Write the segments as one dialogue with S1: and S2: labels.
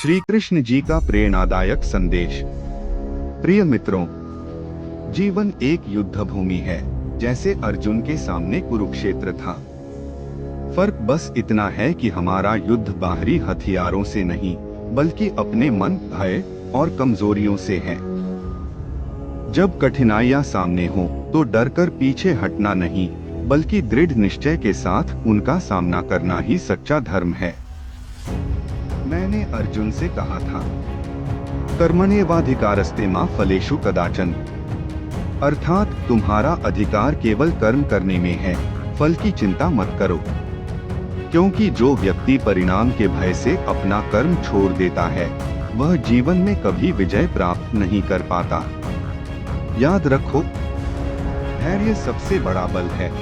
S1: श्री कृष्ण जी का प्रेरणादायक संदेश। प्रिय मित्रों, जीवन एक युद्ध भूमि है, जैसे अर्जुन के सामने कुरुक्षेत्र था। फर्क बस इतना है कि हमारा युद्ध बाहरी हथियारों से नहीं, बल्कि अपने मन, भय और कमजोरियों से है। जब कठिनाइयां सामने हो तो डरकर पीछे हटना नहीं, बल्कि दृढ़ निश्चय के साथ उनका सामना करना ही सच्चा धर्म है। मैंने अर्जुन से कहा था, कर्मण्येवाधिकारस्ते मा फलेषु कदाचन, अर्थात तुम्हारा अधिकार केवल कर्म करने में है, फल की चिंता मत करो। क्योंकि जो व्यक्ति परिणाम के भय से अपना कर्म छोड़ देता है, वह जीवन में कभी विजय प्राप्त नहीं कर पाता। याद रखो, धैर्य सबसे बड़ा बल है,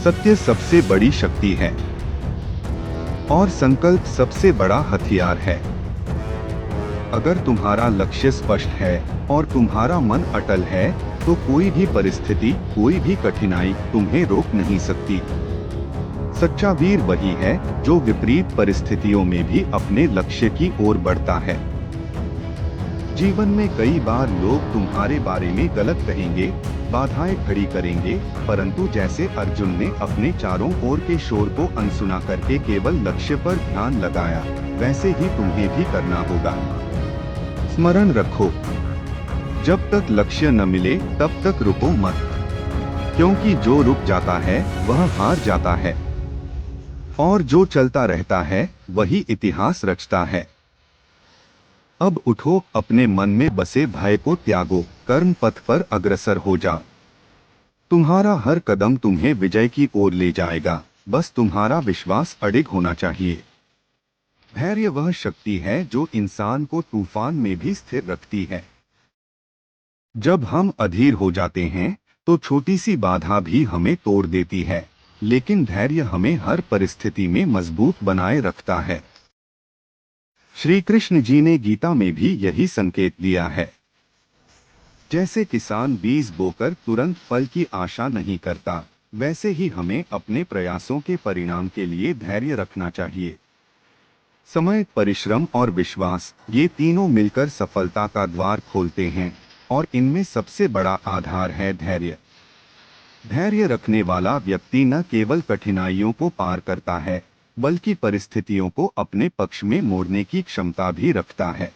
S1: सत्य सबसे बड़ी शक्ति है और संकल्प सबसे बड़ा हथियार है। अगर तुम्हारा लक्ष्य स्पष्ट है और तुम्हारा मन अटल है, तो कोई भी परिस्थिति, कोई भी कठिनाई तुम्हें रोक नहीं सकती। सच्चा वीर वही है जो विपरीत परिस्थितियों में भी अपने लक्ष्य की ओर बढ़ता है। जीवन में कई बार लोग तुम्हारे बारे में गलत कहेंगे, बाधाएं खड़ी करेंगे, परंतु जैसे अर्जुन ने अपने चारों ओर के शोर को अनसुना करके केवल लक्ष्य पर ध्यान लगाया, वैसे ही तुम्हें भी करना होगा। स्मरण रखो, जब तक लक्ष्य न मिले तब तक रुको मत, क्योंकि जो रुक जाता है वह हार जाता है और जो चलता रहता है वही इतिहास रचता है। अब उठो, अपने मन में बसे भय को त्यागो, कर्म पथ पर अग्रसर हो जाओ। तुम्हारा हर कदम तुम्हें विजय की ओर ले जाएगा, बस तुम्हारा विश्वास अडिग होना चाहिए। धैर्य वह शक्ति है जो इंसान को तूफान में भी स्थिर रखती है। जब हम अधीर हो जाते हैं तो छोटी सी बाधा भी हमें तोड़ देती है, लेकिन धैर्य हमें हर परिस्थिति में मजबूत बनाए रखता है। श्री कृष्ण जी ने गीता में भी यही संकेत दिया है। जैसे किसान बीज बोकर तुरंत फल की आशा नहीं करता, वैसे ही हमें अपने प्रयासों के परिणाम के लिए धैर्य रखना चाहिए। समय, परिश्रम और विश्वास, ये तीनों मिलकर सफलता का द्वार खोलते हैं और इनमें सबसे बड़ा आधार है धैर्य। धैर्य रखने वाला व्यक्ति न केवल कठिनाइयों को पार करता है, बल्कि परिस्थितियों को अपने पक्ष में मोड़ने की क्षमता भी रखता है।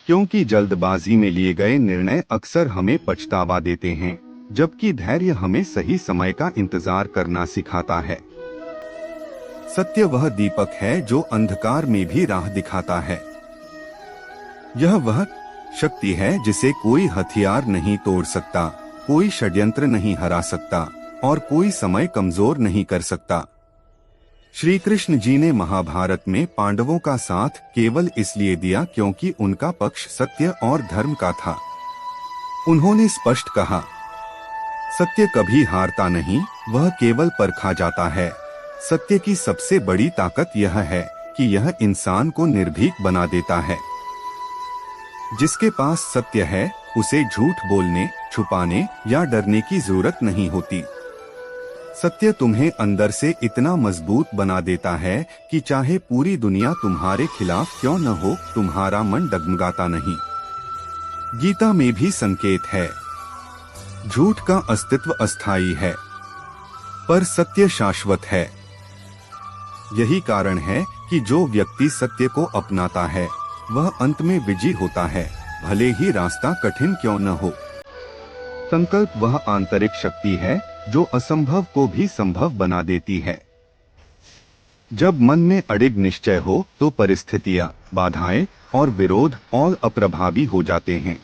S1: क्योंकि जल्दबाजी में लिए गए निर्णय अक्सर हमें पछतावा देते हैं, जबकि धैर्य हमें सही समय का इंतजार करना सिखाता है। सत्य वह दीपक है जो अंधकार में भी राह दिखाता है। यह वह शक्ति है जिसे कोई हथियार नहीं तोड़ सकता, कोई षड्यंत्र नहीं हरा सकता और कोई समय कमजोर नहीं कर सकता। श्री कृष्ण जी ने महाभारत में पांडवों का साथ केवल इसलिए दिया क्योंकि उनका पक्ष सत्य और धर्म का था। उन्होंने स्पष्ट कहा, सत्य कभी हारता नहीं, वह केवल परखा जाता है। सत्य की सबसे बड़ी ताकत यह है कि यह इंसान को निर्भीक बना देता है। जिसके पास सत्य है, उसे झूठ बोलने, छुपाने या डरने की जरूरत नहीं होती। सत्य तुम्हें अंदर से इतना मजबूत बना देता है कि चाहे पूरी दुनिया तुम्हारे खिलाफ क्यों न हो, तुम्हारा मन डगमगाता नहीं। गीता में भी संकेत है, झूठ का अस्तित्व अस्थायी है, पर सत्य शाश्वत है। यही कारण है कि जो व्यक्ति सत्य को अपनाता है, वह अंत में विजयी होता है, भले ही रास्ता कठिन क्यों न हो। संकल्प वह आंतरिक शक्ति है जो असंभव को भी संभव बना देती है। जब मन में अडिग निश्चय हो तो परिस्थितियां, बाधाएं और विरोध और अप्रभावी हो जाते हैं।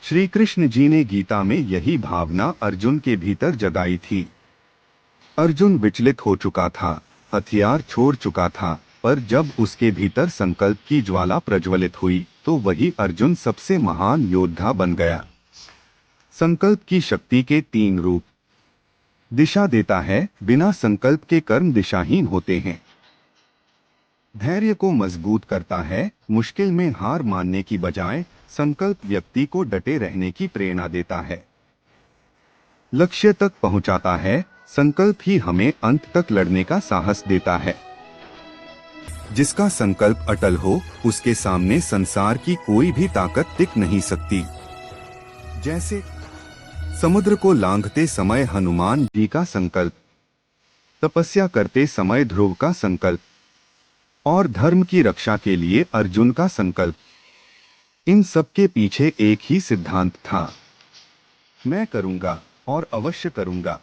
S1: श्री कृष्ण जी ने गीता में यही भावना अर्जुन के भीतर जगाई थी। अर्जुन विचलित हो चुका था, हथियार छोड़ चुका था, पर जब उसके भीतर संकल्प की ज्वाला प्रज्वलित हुई तो वही अर्जुन सबसे महान योद्धा बन गया। संकल्प की शक्ति के तीन रूप। दिशा देता है, बिना संकल्प के कर्म दिशाहीन होते हैं। धैर्य को मजबूत करता है, मुश्किल में हार मानने की बजाय संकल्प व्यक्ति को डटे रहने की प्रेरणा देता है। लक्ष्य तक पहुंचाता है, संकल्प ही हमें अंत तक लड़ने का साहस देता है। जिसका संकल्प अटल हो, उसके सामने संसार की कोई भी ताकत टिक नहीं सकती। जैसे समुद्र को लांघते समय हनुमान जी का संकल्प, तपस्या करते समय ध्रुव का संकल्प और धर्म की रक्षा के लिए अर्जुन का संकल्प, इन सब के पीछे एक ही सिद्धांत था, मैं करूंगा और अवश्य करूंगा।